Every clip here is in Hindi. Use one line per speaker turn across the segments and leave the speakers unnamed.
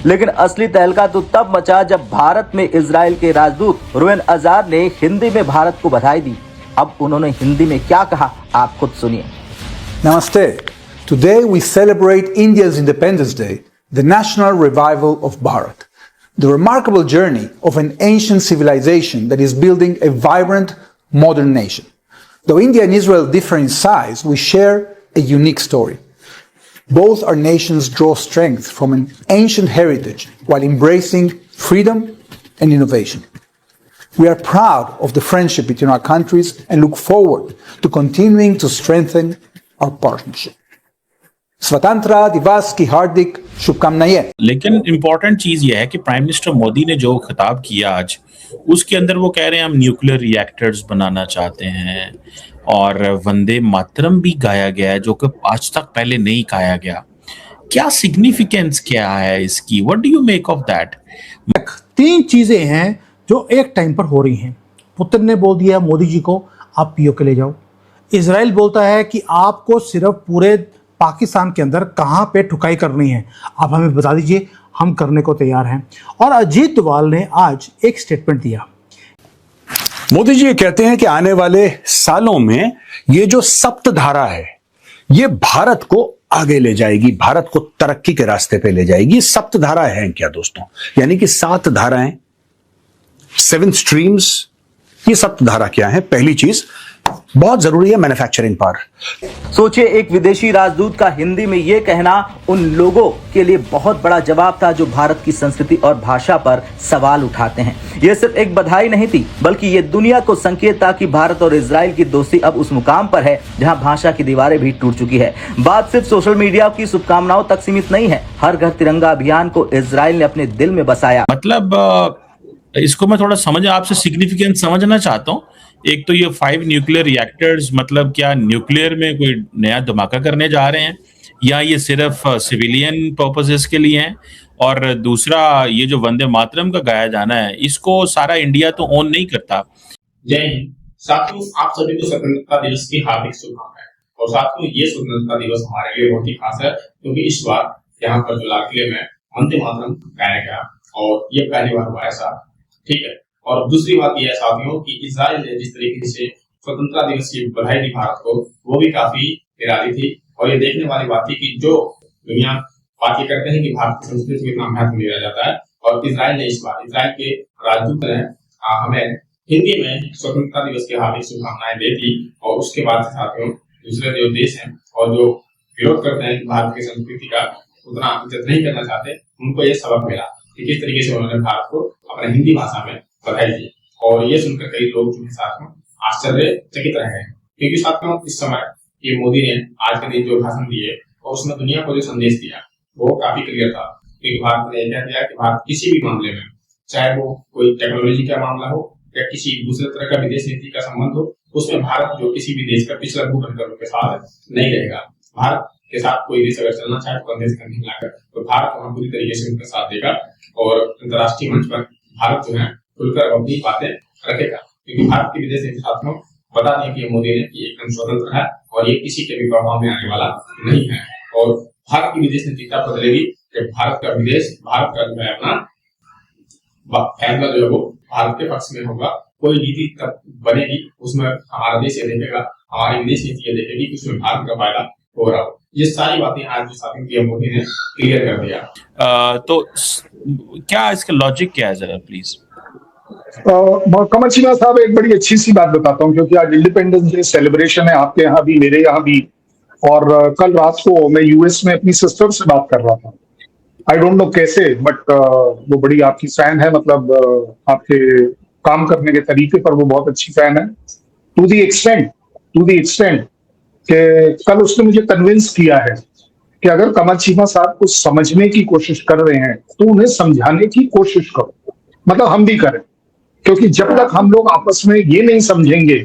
लेकिन असली तहलका तो तब मचा जब भारत में इजराइल के राजदूत रुवेन अजार ने हिंदी में भारत को बधाई दी। अब उन्होंने हिंदी में क्या कहा, आप खुद सुनिए।
नमस्ते। Today we celebrate India's Independence Day, the national revival of Bharat, the remarkable journey of an ancient civilization that is building a vibrant, modern nation. Though India and Israel differ in size, we share a unique story. Both our nations draw strength from an ancient heritage while embracing freedom and innovation. We are proud of the friendship between our countries and look forward to continuing to strengthen our partnership. स्वतंत्रता दिवस की हार्दिक शुभकामनाएं।
लेकिन इम्पोर्टेंट चीज यह है कि प्राइम मिनिस्टर मोदी ने जो खिताब किया आज, उसके अंदर वो कह रहे हैं हम न्यूक्लियर रिएक्टर्स बनाना चाहते हैं और वंदे मातरम भी गाया गया है जो कि आज तक पहले नहीं गाया गया। क्या सिग्निफिकेंस क्या है इसकी? What do you make of that?
3 चीजें हैं जो एक टाइम पर हो रही हैं। पुतिन ने बोल दिया मोदी जी को आप पीओके ले जाओ। इजराइल बोलता है कि आपको सिर्फ पूरे पाकिस्तान के अंदर कहां पे ठुकाई करनी है, आप हमें बता दीजिए, हम करने को तैयार हैं। और अजीत डोभाल ने आज एक स्टेटमेंट दिया।
मोदी जी ये कहते हैं कि आने वाले सालों में ये जो सप्तधारा है ये भारत को आगे ले जाएगी, भारत को तरक्की के रास्ते पे ले जाएगी। सप्तधारा है क्या दोस्तों? यानी कि 7 धाराएं, 7 स्ट्रीम्स। ये सप्तधारा क्या है? पहली चीज बहुत जरूरी है मैन्युफैक्चरिंग पावर।
सोचिए, एक विदेशी राजदूत का हिंदी में यह कहना उन लोगों के लिए बहुत बड़ा जवाब था जो भारत की संस्कृति और भाषा पर सवाल उठाते हैं। यह सिर्फ एक बधाई नहीं थी, बल्कि यह दुनिया को संकेत था कि भारत और इजराइल की दोस्ती अब उस मुकाम पर है जहां भाषा की दीवारें भी टूट चुकी है। बात सिर्फ सोशल मीडिया की शुभकामनाओं तक सीमित नहीं है। हर घर तिरंगा अभियान को इजराइल ने अपने दिल में बसाया।
मतलब इसको मैं थोड़ा आपसे सिग्निफिकेंस समझना चाहता हूँ। एक तो ये 5 न्यूक्लियर रिएक्टर्स, मतलब क्या न्यूक्लियर में कोई नया धमाका करने जा रहे हैं या ये सिर्फ सिविलियन पर्पसेस के लिए हैं? और दूसरा, ये जो वंदे मातरम का गाया जाना है, इसको सारा इंडिया तो ओन नहीं करता।
जय हिंद साथियों, आप सभी को स्वतंत्रता दिवस की हार्दिक शुभकामनाएं। और साथियों, ये स्वतंत्रता दिवस हमारे लिए बहुत ही खास है क्योंकि इस बार यहाँ पर जो लाल किले में वंदे मातरम गाया गया और ये पहली बार हुआ ऐसा, ठीक है। और दूसरी बात यह है साथियों कि इजराइल ने जिस तरीके से स्वतंत्रता दिवस की बधाई दी भारत को, वो भी काफी निराली थी। और ये देखने वाली बात थी कि जो दुनिया बात ये करते हैं कि भारत की संस्कृति को इतना महत्व दिया जाता है, और इजराइल ने इस बार, इजराइल के राजदूत ने हमें हिंदी में स्वतंत्रता दिवस की हार्दिक शुभकामनाएं दे दी। और उसके बाद साथियों, दूसरे जो देश हैं और जो विरोध करते हैं कि भारत की संस्कृति का उतना इज्जत नहीं करना चाहते, उनको ये सबक मिला कि किस तरीके से उन्होंने भारत को अपने हिंदी भाषा में बधाई दी। और ये सुनकर कई लोग जो है साथियों आश्चर्यचकित रहे हैं, क्योंकि साथियों इस समय ये मोदी ने आज के दिन जो भाषण दिए और उसमें दुनिया को जो संदेश दिया वो काफी क्लियर था। क्योंकि भारत ने कह दिया कि भारत किसी भी मामले में, चाहे वो कोई टेक्नोलॉजी का मामला हो या किसी दूसरे तरह का विदेश नीति का संबंध हो, उसमें भारत जो किसी भी देश का पिछला भूखंड के साथ नहीं रहेगा। भारत के साथ कोई देश अगर चलना चाहे तो कंधे से कंधे मिलाकर, तो भारत वहां पूरी तरीके से उनका साथ देगा और अंतर्राष्ट्रीय मंच पर भारत जो है खुलकर अपनी बातें रखेगा। क्योंकि भारत की विदेश नीति साथियों बता दिया कि मोदी ने कि एकदम स्वतंत्र है और ये किसी के भी प्रभाव में आने वाला नहीं है। और भारत की विदेश नीति तब बदलेगी कि भारत का जो है अपना फैसला जो है वो भारत के पक्ष में होगा। कोई नीति तब बनेगी उसमें हमारा देश ये देखेगा, हमारी विदेश नीति ये देखेगी कि उसमें भारत का फायदा हो रहा हो। ये सारी बातें आज जो साथियों पीएम मोदी ने क्लियर कर दिया।
तो क्या इसका लॉजिक क्या है, जरा प्लीज?
कमल सिन्हा साहब, एक बड़ी अच्छी सी बात बताता हूँ, क्योंकि आज इंडिपेंडेंस डे सेलिब्रेशन है आपके यहाँ भी, मेरे यहाँ भी। और कल रात को मैं यूएस में अपनी सिस्टर से बात कर रहा था। आई डोंट नो कैसे, बट वो बड़ी आपकी फैन है, मतलब आपके काम करने के तरीके पर वो बहुत अच्छी फैन है। टू दी एक्सटेंट कि कल उसने मुझे कन्विंस किया है कि अगर कमल सिन्हा साहब को समझने की कोशिश कर रहे हैं तो उन्हें समझाने की कोशिश करो, मतलब हम भी करें। क्योंकि जब तक हम लोग आपस में ये नहीं समझेंगे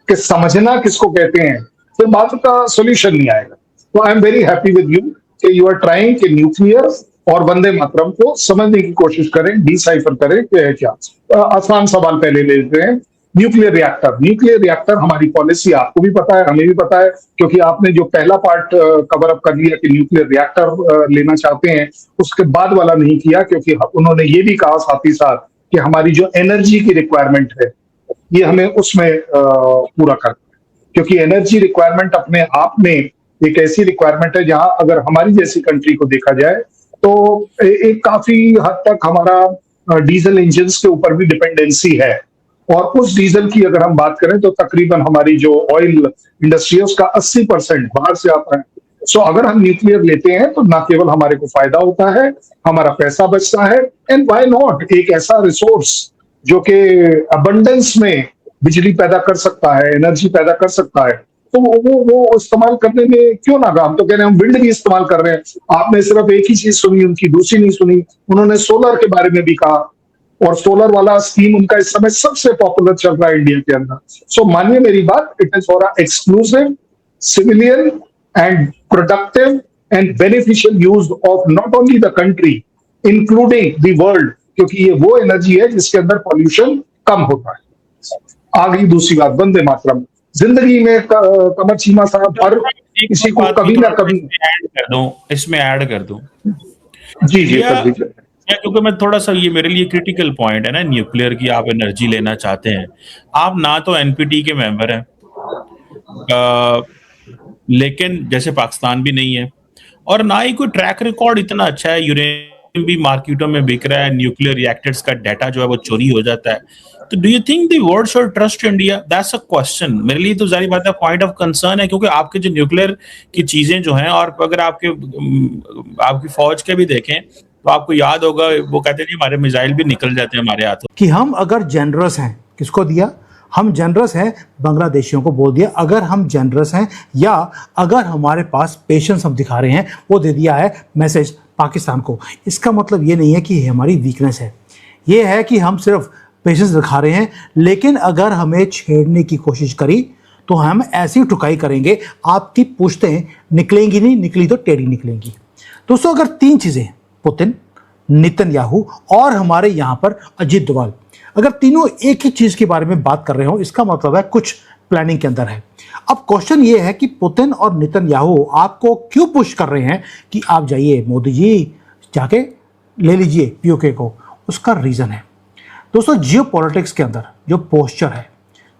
कि समझना किसको कहते हैं, तो बात का सोल्यूशन नहीं आएगा। तो I am very happy with you कि यू आर ट्राइंग कि न्यूक्लियर और वंदे मातरम को समझने की कोशिश करें, डिसाइफर करें कि है क्या। आसान सवाल पहले ले लेते हैं न्यूक्लियर रिएक्टर हमारी पॉलिसी आपको भी पता है, हमें भी पता है, क्योंकि आपने जो पहला पार्ट कवर अप कर लिया कि न्यूक्लियर रिएक्टर लेना चाहते हैं, उसके बाद वाला नहीं किया, क्योंकि उन्होंने ये भी कहा साथ ही साथ कि हमारी जो एनर्जी की रिक्वायरमेंट है ये हमें उसमें पूरा करना है, क्योंकि एनर्जी रिक्वायरमेंट अपने आप में एक ऐसी रिक्वायरमेंट है जहां अगर हमारी जैसी कंट्री को देखा जाए तो एक काफी हद तक हमारा डीजल इंजन के ऊपर भी डिपेंडेंसी है, और उस डीजल की अगर हम बात करें तो तकरीबन हमारी जो ऑयल इंडस्ट्री है उसका 80% बाहर से आता है। सो अगर हम न्यूक्लियर लेते हैं तो ना केवल हमारे को फायदा होता है, हमारा पैसा बचता है, एंड व्हाई नॉट, एक ऐसा रिसोर्स जो कि अबंडेंस में बिजली पैदा कर सकता है, एनर्जी पैदा कर सकता है, तो वो इस्तेमाल करने में क्यों ना। हम तो कह रहे हैं हम विंड भी इस्तेमाल कर रहे हैं, आपने सिर्फ एक ही चीज सुनी, उनकी दूसरी नहीं सुनी। उन्होंने सोलर के बारे में भी कहा, और सोलर वाला स्कीम उनका इस समय सबसे पॉपुलर चल रहा है इंडिया के अंदर। सो मानिए मेरी बात, it is for exclusive civilian and productive and beneficial use of not only the country including the world, क्योंकि ये वो एनर्जी है जिसके अंदर पॉल्यूशन कम होता है। आ गई दूसरी बात, वंदे मातरम। जिंदगी में कमर चीमा साहब हर किसी को कभी ना कभी
इसमें ऐड कर दूं।
जी कर दीजिए।
क्योंकि मैं थोड़ा सा, ये मेरे लिए क्रिटिकल पॉइंट है ना, न्यूक्लियर की आप एनर्जी लेना चाहते हैं, आप ना तो एनपीटी के मेंबर हैं, लेकिन जैसे पाकिस्तान भी नहीं है, और ना ही कोई ट्रैक रिकॉर्ड इतना अच्छा है, यूरेनियम भी मार्केटों में बिक रहा है, न्यूक्लियर रिएक्टर्स का डाटा जो है वो चोरी हो जाता है। तो do you think the world should trust India? That's a question. मेरे लिए तो जाहिर बात है पॉइंट ऑफ कंसर्न है, क्योंकि आपके जो न्यूक्लियर की चीजें जो हैं, और अगर आपकी फौज के भी देखें तो आपको याद होगा वो कहते हैं हमारे मिसाइल भी निकल जाते हैं हमारे हाथों।
कि हम अगर जनरस हैं, किसको दिया? हम जनरस हैं बांग्लादेशियों को बोल दिया। अगर हम जनरस हैं या अगर हमारे पास पेशेंस हम दिखा रहे हैं, वो दे दिया है मैसेज पाकिस्तान को। इसका मतलब ये नहीं है कि ये हमारी वीकनेस है, ये है कि हम सिर्फ पेशेंस दिखा रहे हैं, लेकिन अगर हमें छेड़ने की कोशिश करी तो हम ऐसी ठुकाई करेंगे, आपकी पुश्तें निकलेंगी नहीं, निकली तो टेढ़ी निकलेंगी। दोस्तों, अगर तीन चीज़ें, पुतिन, नेतन्याहू और हमारे यहाँ पर अजीत डोभाल, अगर तीनों एक ही चीज़ के बारे में बात कर रहे हो, इसका मतलब है कुछ प्लानिंग के अंदर है। अब क्वेश्चन ये है कि पुतिन और नेतन्याहू आपको क्यों पुश कर रहे हैं कि आप जाइए, मोदी जी जाके ले लीजिए पीओके को? उसका रीज़न है दोस्तों, जियोपॉलिटिक्स के अंदर जो पोस्चर है,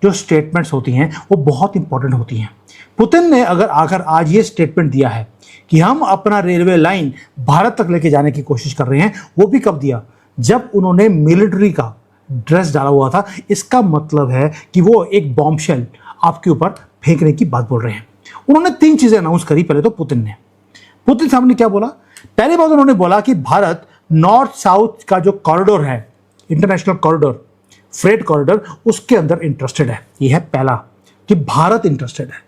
जो स्टेटमेंट्स होती हैं, वो बहुत इंपॉर्टेंट होती हैं। पुतिन ने अगर आकर आज ये स्टेटमेंट दिया है कि हम अपना रेलवे लाइन भारत तक लेके जाने की कोशिश कर रहे हैं, वो भी कब दिया? जब उन्होंने मिलिट्री का ड्रेस डाला हुआ था। इसका मतलब है कि वो एक बॉम्बशेल आपके ऊपर फेंकने की बात बोल रहे हैं। उन्होंने तीन चीजें अनाउंस करी। पहले तो पुतिन साहब ने क्या बोला? पहली बात उन्होंने बोला कि भारत नॉर्थ साउथ का जो कॉरिडोर है, इंटरनेशनल कॉरिडोर, फ्रेट कॉरिडोर, उसके अंदर इंटरेस्टेड है। यह है पहला, कि भारत इंटरेस्टेड है।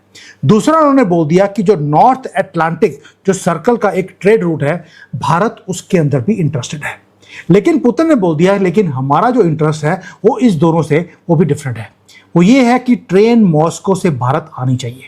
दूसरा, उन्होंने बोल दिया कि जो नॉर्थ अटलांटिक जो सर्कल का एक ट्रेड रूट है, भारत उसके अंदर भी इंटरेस्टेड है। लेकिन पुतिन ने बोल दिया लेकिन हमारा जो इंटरेस्ट है वो इस दोनों से वो भी डिफरेंट है। वो ये है कि ट्रेन मॉस्को से भारत आनी चाहिए।